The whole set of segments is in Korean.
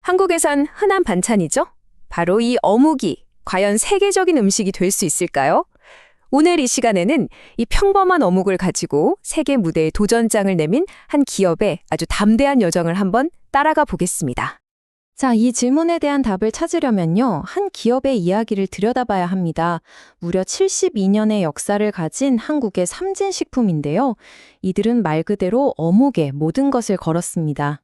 한국에선 흔한 반찬이죠? 바로 이 어묵이 과연 세계적인 음식이 될 수 있을까요? 오늘 이 시간에는 이 평범한 어묵을 가지고 세계 무대에 도전장을 내민 한 기업의 아주 담대한 여정을 한번 따라가 보겠습니다. 자, 이 질문에 대한 답을 찾으려면요, 한 기업의 이야기를 들여다봐야 합니다. 무려 72년의 역사를 가진 한국의 삼진식품인데요. 이들은 말 그대로 어묵에 모든 것을 걸었습니다.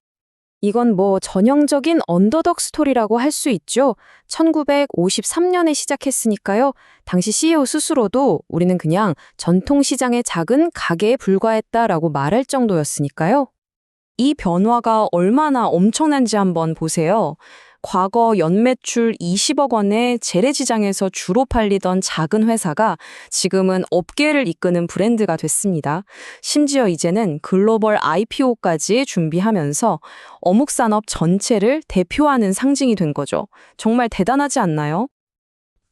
이건 전형적인 언더독 스토리라고 할 수 있죠. 1953년에 시작했으니까요. 당시 CEO 스스로도 우리는 그냥 전통시장의 작은 가게에 불과했다라고 말할 정도였으니까요. 이 변화가 얼마나 엄청난지 한번 보세요. 과거 연매출 20억 원의 재래시장에서 주로 팔리던 작은 회사가 지금은 업계를 이끄는 브랜드가 됐습니다. 심지어 이제는 글로벌 IPO까지 준비하면서 어묵 산업 전체를 대표하는 상징이 된 거죠. 정말 대단하지 않나요?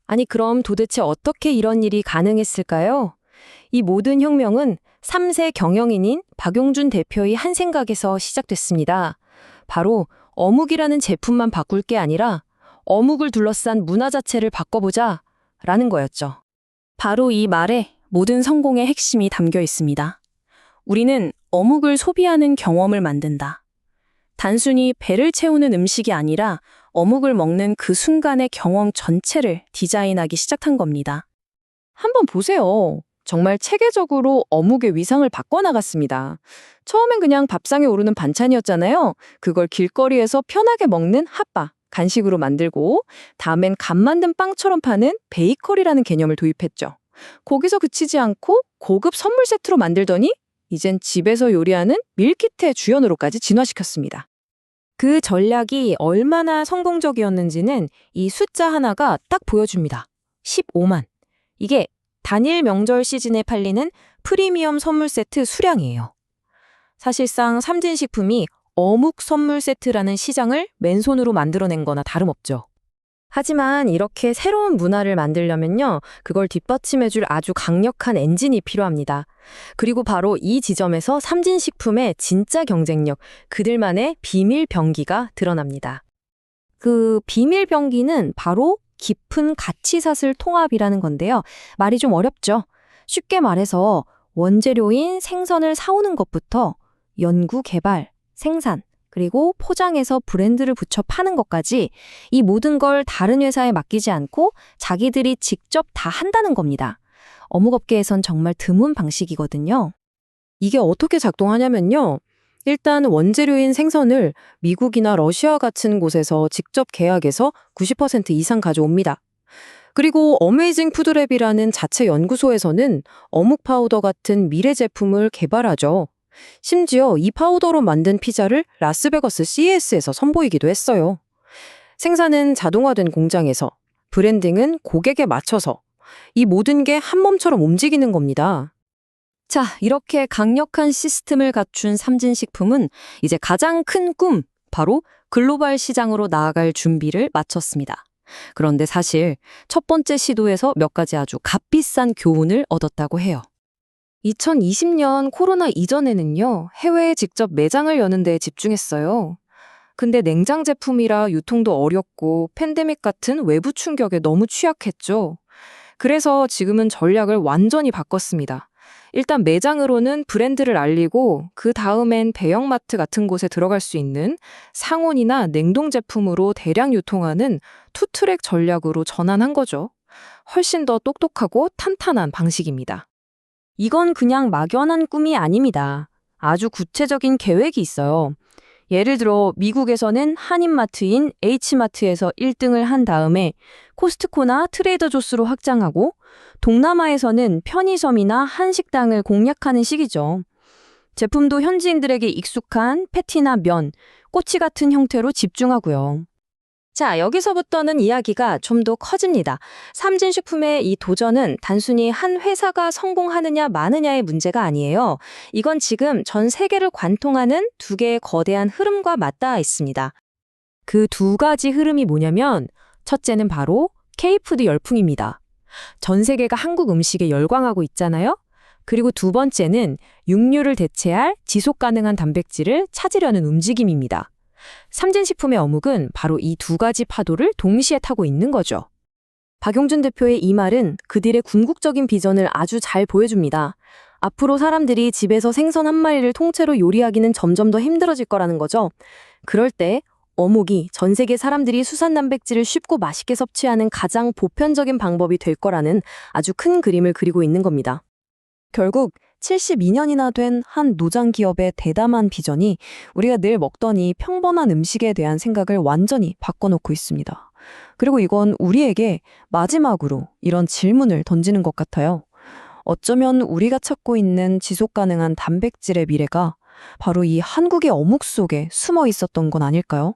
아니, 그럼 도대체 어떻게 이런 일이 가능했을까요? 이 모든 혁명은 3세 경영인인 박용준 대표의 한 생각에서 시작됐습니다. 바로 어묵이라는 제품만 바꿀 게 아니라 어묵을 둘러싼 문화 자체를 바꿔보자 라는 거였죠. 바로 이 말에 모든 성공의 핵심이 담겨 있습니다. 우리는 어묵을 소비하는 경험을 만든다. 단순히 배를 채우는 음식이 아니라 어묵을 먹는 그 순간의 경험 전체를 디자인하기 시작한 겁니다. 한번 보세요. 정말 체계적으로 어묵의 위상을 바꿔나갔습니다. 처음엔 그냥 밥상에 오르는 반찬이었잖아요. 그걸 길거리에서 편하게 먹는 핫바, 간식으로 만들고 다음엔 갓 만든 빵처럼 파는 베이커리라는 개념을 도입했죠. 거기서 그치지 않고 고급 선물 세트로 만들더니 이젠 집에서 요리하는 밀키트의 주연으로까지 진화시켰습니다. 그 전략이 얼마나 성공적이었는지는 이 숫자 하나가 딱 보여줍니다. 15만. 이게 단일 명절 시즌에 팔리는 프리미엄 선물 세트 수량이에요. 사실상 삼진식품이 어묵 선물 세트라는 시장을 맨손으로 만들어낸 거나 다름없죠. 하지만 이렇게 새로운 문화를 만들려면요, 그걸 뒷받침해줄 아주 강력한 엔진이 필요합니다. 그리고 바로 이 지점에서 삼진식품의 진짜 경쟁력, 그들만의 비밀 병기가 드러납니다. 그 비밀 병기는 바로 깊은 가치사슬 통합이라는 건데요. 말이 좀 어렵죠? 쉽게 말해서 원재료인 생선을 사오는 것부터 연구, 개발, 생산, 그리고 포장해서 브랜드를 붙여 파는 것까지 이 모든 걸 다른 회사에 맡기지 않고 자기들이 직접 다 한다는 겁니다. 어묵업계에선 정말 드문 방식이거든요. 이게 어떻게 작동하냐면요. 일단 원재료인 생선을 미국이나 러시아 같은 곳에서 직접 계약해서 90% 이상 가져옵니다. 그리고 어메이징 푸드랩이라는 자체 연구소에서는 어묵 파우더 같은 미래 제품을 개발하죠. 심지어 이 파우더로 만든 피자를 라스베거스 CES에서 선보이기도 했어요. 생산은 자동화된 공장에서, 브랜딩은 고객에 맞춰서 이 모든 게 한 몸처럼 움직이는 겁니다. 자, 이렇게 강력한 시스템을 갖춘 삼진식품은 이제 가장 큰 꿈, 바로 글로벌 시장으로 나아갈 준비를 마쳤습니다. 그런데 사실 첫 번째 시도에서 몇 가지 아주 값비싼 교훈을 얻었다고 해요. 2020년 코로나 이전에는요, 해외에 직접 매장을 여는 데 집중했어요. 근데 냉장 제품이라 유통도 어렵고 팬데믹 같은 외부 충격에 너무 취약했죠. 그래서 지금은 전략을 완전히 바꿨습니다. 일단 매장으로는 브랜드를 알리고 그 다음엔 대형마트 같은 곳에 들어갈 수 있는 상온이나 냉동 제품으로 대량 유통하는 투트랙 전략으로 전환한 거죠. 훨씬 더 똑똑하고 탄탄한 방식입니다. 이건 그냥 막연한 꿈이 아닙니다. 아주 구체적인 계획이 있어요. 예를 들어 미국에서는 한인마트인 H마트에서 1등을 한 다음에 코스트코나 트레이더조스로 확장하고 동남아에서는 편의점이나 한식당을 공략하는 시기죠. 제품도 현지인들에게 익숙한 패티나 면, 꼬치 같은 형태로 집중하고요. 자, 여기서부터는 이야기가 좀 더 커집니다. 삼진식품의 이 도전은 단순히 한 회사가 성공하느냐 마느냐의 문제가 아니에요. 이건 지금 전 세계를 관통하는 두 개의 거대한 흐름과 맞닿아 있습니다. 그 두 가지 흐름이 뭐냐면 첫째는 바로 K푸드 열풍입니다. 전 세계가 한국 음식에 열광하고 있잖아요. 그리고 두 번째는 육류를 대체할 지속 가능한 단백질을 찾으려는 움직임입니다. 삼진식품의 어묵은 바로 이 두 가지 파도를 동시에 타고 있는 거죠. 박용준 대표의 이 말은 그들의 궁극적인 비전을 아주 잘 보여줍니다. 앞으로 사람들이 집에서 생선 한 마리를 통째로 요리하기는 점점 더 힘들어질 거라는 거죠. 그럴 때 어묵이 전 세계 사람들이 수산 단백질을 쉽고 맛있게 섭취하는 가장 보편적인 방법이 될 거라는 아주 큰 그림을 그리고 있는 겁니다. 결국 72년이나 된 한 노장 기업의 대담한 비전이 우리가 늘 먹던 이 평범한 음식에 대한 생각을 완전히 바꿔놓고 있습니다. 그리고 이건 우리에게 마지막으로 이런 질문을 던지는 것 같아요. 어쩌면 우리가 찾고 있는 지속 가능한 단백질의 미래가 바로 이 한국의 어묵 속에 숨어 있었던 건 아닐까요?